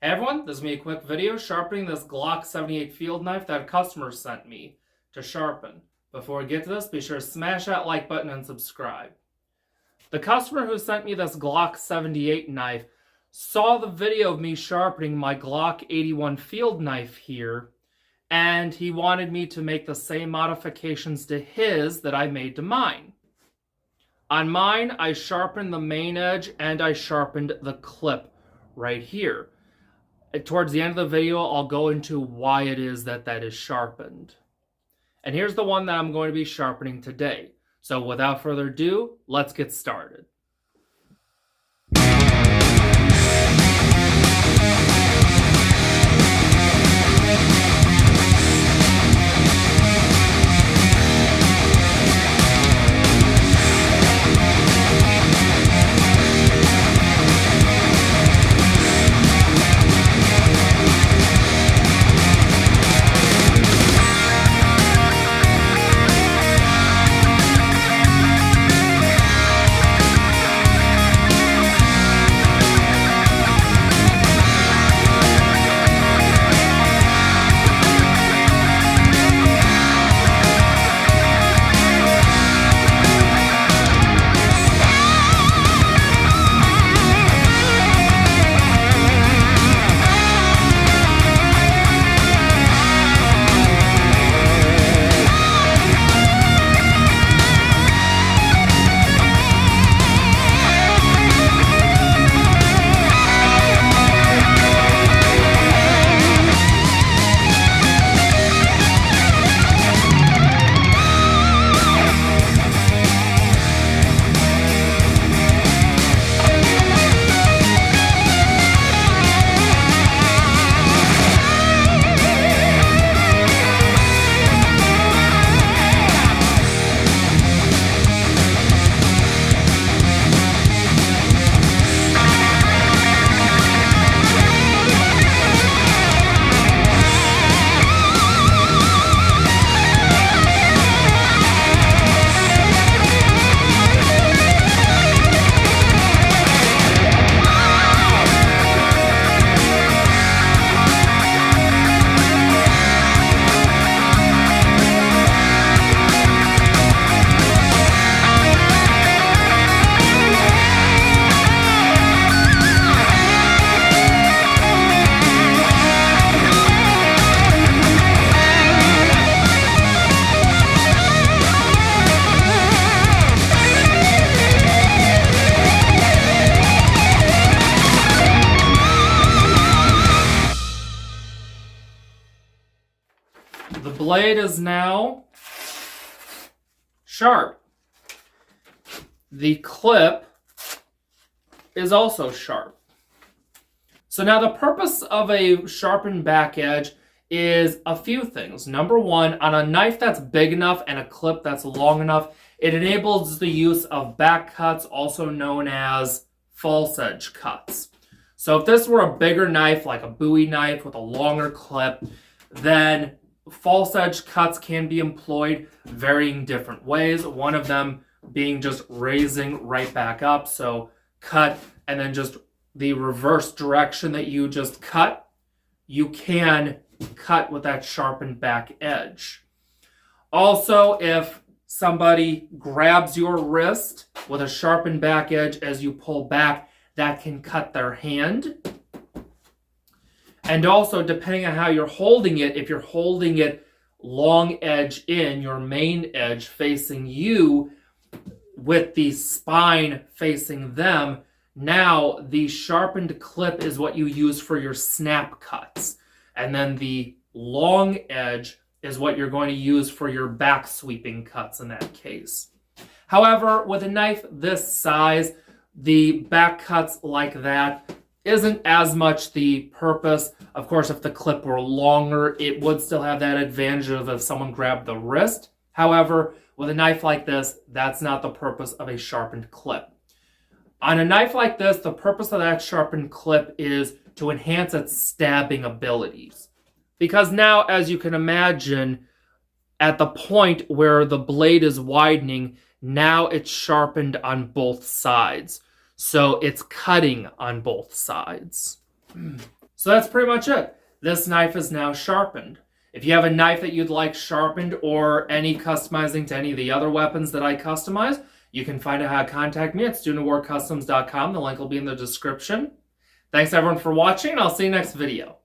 Hey everyone, this is me a quick video sharpening this Glock 78 field knife that a customer sent me to sharpen. Before we get to this, be sure to smash that like button and subscribe. The customer who sent me this Glock 78 knife saw the video of me sharpening my Glock 81 field knife here, and he wanted me to make the same modifications to his that I made to mine. On mine, I sharpened the main edge and I sharpened the clip right here. Towards the end of the video, I'll go into why it is that is sharpened. And here's the one that I'm going to be sharpening today. So without further ado, let's get started. The blade is now sharp. The clip is also sharp. So now the purpose of a sharpened back edge is a few things. Number one, on a knife that's big enough and a clip that's long enough, it enables the use of back cuts, also known as false edge cuts. So if this were a bigger knife, like a Bowie knife with a longer clip, then false edge cuts can be employed varying different ways. One of them being just raising right back up. So cut and then just the reverse direction that you just cut, you can cut with that sharpened back edge. Also, if somebody grabs your wrist with a sharpened back edge as you pull back, that can cut their hand. And also, depending on how you're holding it, if you're holding it long edge in, your main edge facing you with the spine facing them, now the sharpened clip is what you use for your snap cuts. And then the long edge is what you're going to use for your back sweeping cuts in that case. However, with a knife this size, the back cuts like that isn't as much the purpose. Of course, if the clip were longer, it would still have that advantage of if someone grabbed the wrist. However, with a knife like this, that's not the purpose of a sharpened clip. On a knife like this, the purpose of that sharpened clip is to enhance its stabbing abilities. Because now, as you can imagine, at the point where the blade is widening, now it's sharpened on both sides. So it's cutting on both sides. So that's pretty much it. This knife is now sharpened. If you have a knife that you'd like sharpened or any customizing to any of the other weapons that I customize, you can find out how to contact me at studentofwarcustoms.com. The link will be in the description. Thanks everyone for watching, and I'll see you next video.